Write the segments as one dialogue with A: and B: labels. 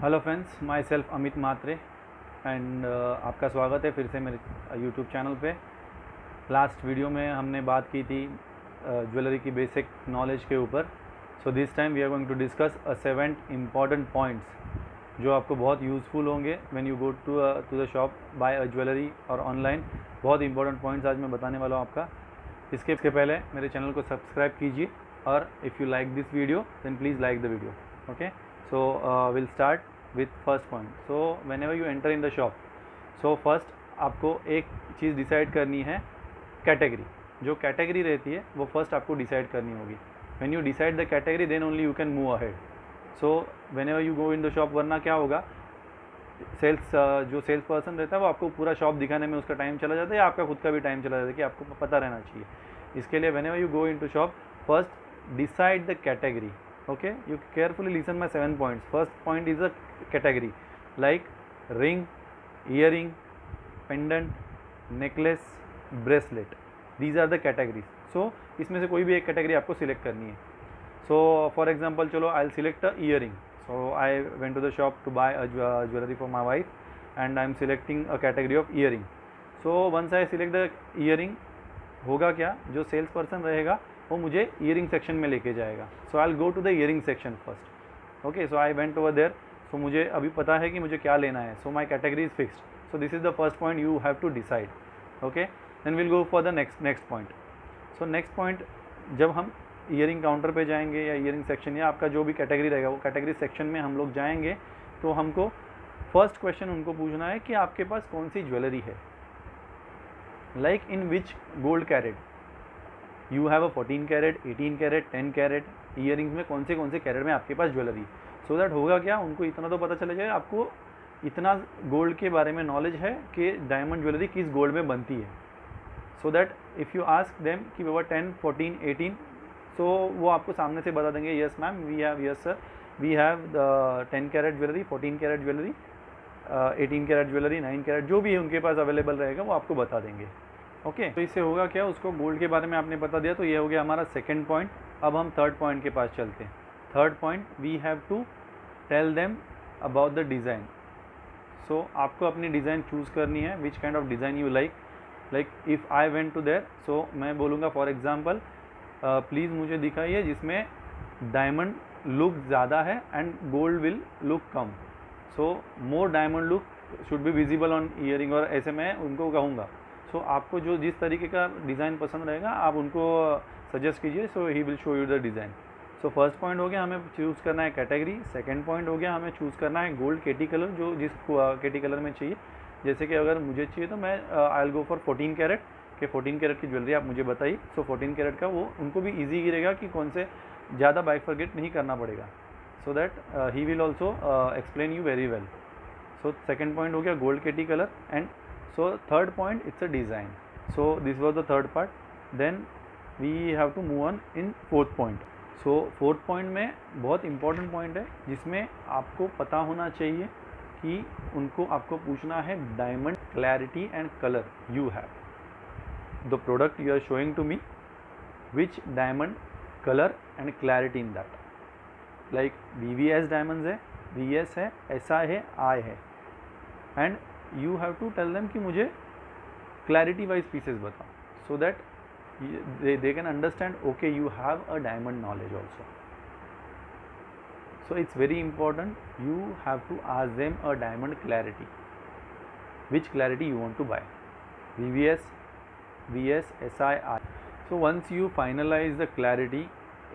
A: Hello friends, my self Amit Matre and आपका स्वागत है फिर से मेरे यूट्यूब चैनल पे। लास्ट वीडियो में हमने बात की थी ज्वेलरी की बेसिक नॉलेज के ऊपर। So this time we are going to discuss 7 important points जो आपको बहुत यूज़फुल होंगे when you go to the shop buy a jewellery और ऑनलाइन। बहुत इंपॉर्टेंट पॉइंट्स आज मैं बताने वाला हूँ आपका। इसके पहले मेरे चैनल को सब्सक्राइब कीजिए और if you like this video then please like the video. Okay, so we'll start with first point. So whenever you enter in the shop, so first आपको एक चीज़ डिसाइड करनी है, कैटेगरी। जो कैटेगरी रहती है वो फर्स्ट आपको डिसाइड करनी होगी। When you decide the category then only you can move ahead. So whenever you go in the shop, वरना क्या होगा, जो सेल्स पर्सन रहता है वो आपको पूरा शॉप दिखाने में उसका टाइम चला जाता है या आपका खुद का भी टाइम चला जाता है कि आपको पता रहना चाहिए। इसके लिए whenever you go in to shop, first decide the category. Okay, you carefully listen my 7 points. First point is a category like ring, earring, pendant, necklace, bracelet. These are the categories. So इसमें से कोई भी एक category आपको select करनी है. So for example, चलो I'll select a earring. So I went to the shop to buy a jewelry for my wife and I'm selecting a category of earring. So once I select the earring, होगा क्या, जो sales person रहेगा वो मुझे earring section में लेके जाएगा. So I will go to the earring section first. Okay, so I went over there. So मुझे अभी पता है कि मुझे क्या लेना है. So my category is fixed. So this is the first point you have to decide. Okay, then will go for the next point. So next point, जब हम ईयरिंग काउंटर पे जाएंगे या ईयरिंग सेक्शन या आपका जो भी कैटेगरी रहेगा वो कैटेगरी सेक्शन में हम लोग जाएंगे तो हमको फर्स्ट क्वेश्चन उनको पूछना है कि आपके पास कौन सी ज्वेलरी है. Like in which gold carat you have a 14 carat, 18 carat, 10 carat. Earrings में कौन से कैरेट में आपके पास ज्वेलरी. सो दैट होगा क्या, उनको इतना तो पता चले जाए आपको इतना गोल्ड के बारे में नॉलेज है कि डायमंड ज्वेलरी किस गोल्ड में बनती है. So that if you ask them कि बाबा 10, 14, 18, सो वो आपको सामने से बता देंगे yes ma'am we have, yes sir we have 10 carat jewellery, 14 carat jewellery, 18 carat jewellery, 9 carat, जो भी उनके पास अवेलेबल रहेगा वो आपको बता देंगे. ओके, तो इससे होगा क्या, उसको गोल्ड के बारे में आपने बता दिया. तो ये हो गया हमारा सेकंड पॉइंट. अब हम थर्ड पॉइंट के पास चलते हैं. Third point, we have to tell them about the design. So आपको अपनी डिज़ाइन चूज़ करनी है, which kind of design you like. Like if I went to there, so मैं बोलूँगा फॉर एग्जाम्पल प्लीज़ मुझे दिखाइए जिसमें डायमंड लुक ज़्यादा है एंड गोल्ड विल लुक कम. So more diamond look should be visible on earring, और ऐसे मैं उनको कहूँगा. सो आपको जो जिस तरीके का डिज़ाइन पसंद रहेगा आप उनको सजेस्ट कीजिए. So he will show you the design. So first point हो गया, हमें चूज़ करना है कैटेगरी. सेकंड पॉइंट हो गया, हमें चूज़ करना है गोल्ड केटी कलर, जो जिस केटी कलर में चाहिए. जैसे कि अगर मुझे चाहिए तो मैं I will go for 14 carat के 14 कैरेट की ज्वेलरी आप मुझे बताइए. सो 14 कैरेट का वो उनको भी ईजी रहेगा कि कौन से ज़्यादा बाइफरगेट नहीं करना पड़ेगा. So that he will also explain you very well. So second point हो गया gold KT colour. And so third point, it's a design. So this was the third part. Then we have to move on in fourth point. So fourth point में बहुत important point है जिसमें आपको पता होना चाहिए कि उनको आपको पूछना है diamond clarity and color you have. The product you are showing to me, which diamond color and clarity in that. Like VVS diamonds है, VS है, SI है, I है. And you have to tell them कि मुझे clarity wise pieces बताओ. So that they can understand okay you have a diamond knowledge also. So it's very important, you have to ask them a diamond clarity, which clarity you want to buy, VVS, VS, SI, I. So once you finalize the clarity,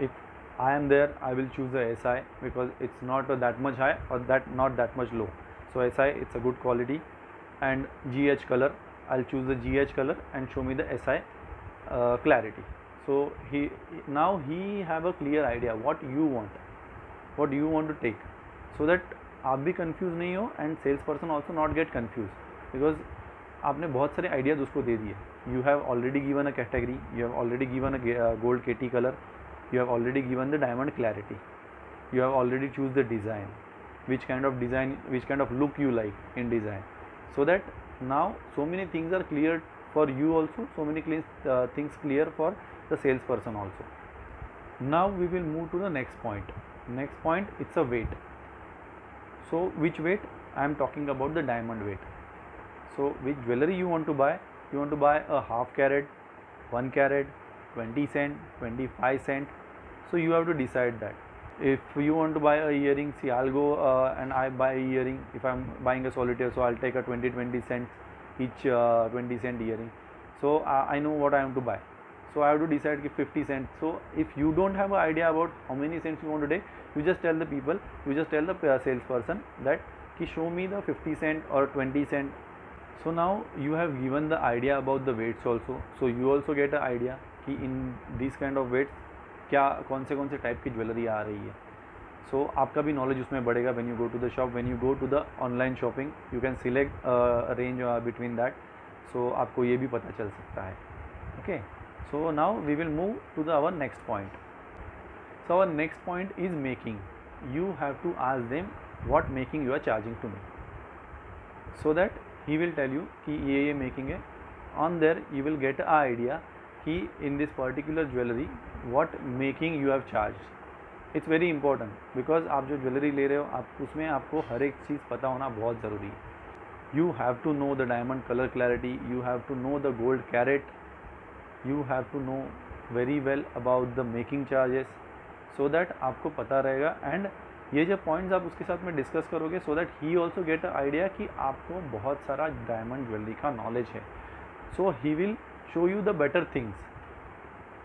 A: if I am there I will choose the SI because it's not that much high or not that much low. So SI, it's a good quality. And GH color, I'll choose the GH color and show me the SI clarity. So now he have a clear idea what you want to take, so that आप भी confuse नहीं हो and sales person also not get confused because आपने बहुत सारे ideas उसको दे दिए. You have already given a category, you have already given a gold KT color, you have already given the diamond clarity, you have already choose the design, which kind of design, which kind of look you like in design. So that now so many things are clear for you also, so many things clear for the salesperson also. Now we will move to the next point. Next point, it's a weight. So which weight? I am talking about the diamond weight. So which jewelry you want to buy? You want to buy a half carat, 1 carat, 20 cent, 25 cent. So you have to decide that. If you want to buy a earring, see, I'll go and I buy a earring. If I'm buying a solitaire, so I'll take a 20 cents each 20 cent earring. So I know what I am to buy. So I have to decide 50 cents. So if you don't have an idea about how many cents you want to take, you just tell the people, you just tell the salesperson that show me the 50 cent or 20 cent. So now you have given the idea about the weights also. So you also get an idea कि in these kind of weights क्या कौन से type की jewellery आ रही है. सो आपका भी knowledge उसमें बढ़ेगा. When you go to the shop, when you go to the online shopping, you can select range between that. So आपको ये भी पता चल सकता है. Okay, so now we will move to the our next point. So our next point is making. You have to ask them what making you are charging to me, so that he will tell you कि ये making है. On there you will get a idea कि in this particular jewellery what making you have charge. It's very important because आप जो jewellery ले रहे हो आप उसमें आपको हर एक चीज़ पता होना बहुत ज़रूरी है. You have to know the diamond colour clarity, you have to know the gold carat, you have to know very well about the making charges, so that आपको पता रहेगा. एंड ये जो पॉइंट्स आप उसके साथ में डिस्कस करोगे so that he also get a idea कि आपको बहुत सारा डायमंड ज्वेलरी का नॉलेज है. So he will show you the better things.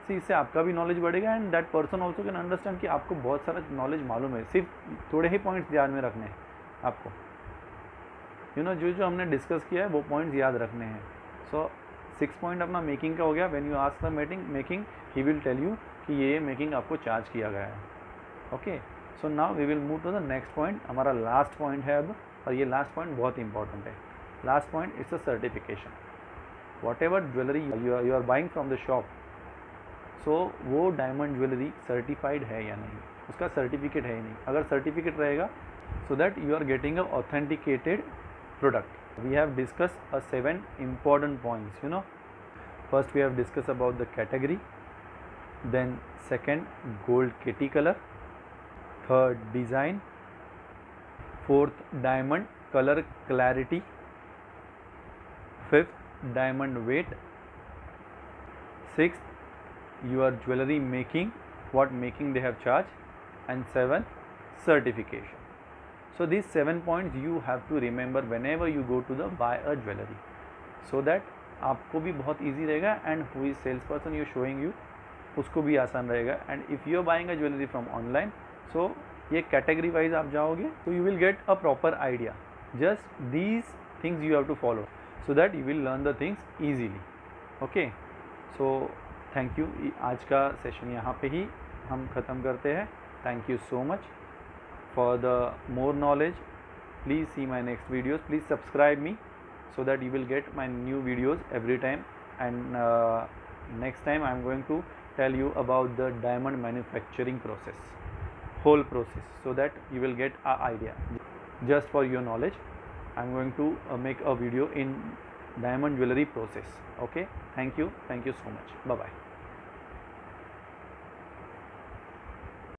A: See, इससे आपका भी नॉलेज बढ़ेगा and that person also can understand कि आपको बहुत सारा नॉलेज मालूम है. सिर्फ थोड़े ही पॉइंट्स ध्यान में रखने हैं आपको. यू नो, जो हमने डिस्कस किया है वो पॉइंट्स याद रखने हैं. सो 6 पॉइंट अपना मेकिंग का हो गया. When you ask the making he will tell you कि ये मेकिंग आपको चार्ज किया गया है. Okay, so now we will move to the next point. हमारा लास्ट पॉइंट है अब, और ये लास्ट पॉइंट बहुत इंपॉर्टेंट है. Last point it's a certification. Whatever jewellery you are buying from the shop, so वो डायमंड ज्वेलरी सर्टिफाइड है या नहीं, उसका सर्टिफिकेट है या नहीं. अगर सर्टिफिकेट रहेगा so that you are getting a authenticated product. We have discuss 7 important points. You know, first we have discussed about the category, then second gold kitty color, third design, fourth diamond color clarity, fifth diamond weight, sixth your jewelry making, what making they have charged, and 7th certification. So these 7 points you have to remember whenever you go to the buy a jewelry, so that आपको भी बहुत easy रहेगा and who is salesperson you showing you उसको भी आसान रहेगा. And if you are buying a jewelry from online, so ये category wise आप जाओगे so you will get a proper idea. Just these things you have to follow so that you will learn the things easily. Okay, so thank you. आज का session यहाँ पे ही हम ख़त्म करते हैं. Thank you so much for the more knowledge. Please see my next videos. Please subscribe me so that you will get my new videos every time. And next time I am going to tell you about the diamond manufacturing process, whole process, so that you will get an idea. Just for your knowledge, I am going to make a video in diamond jewelry process. Okay, thank you so much. Bye bye.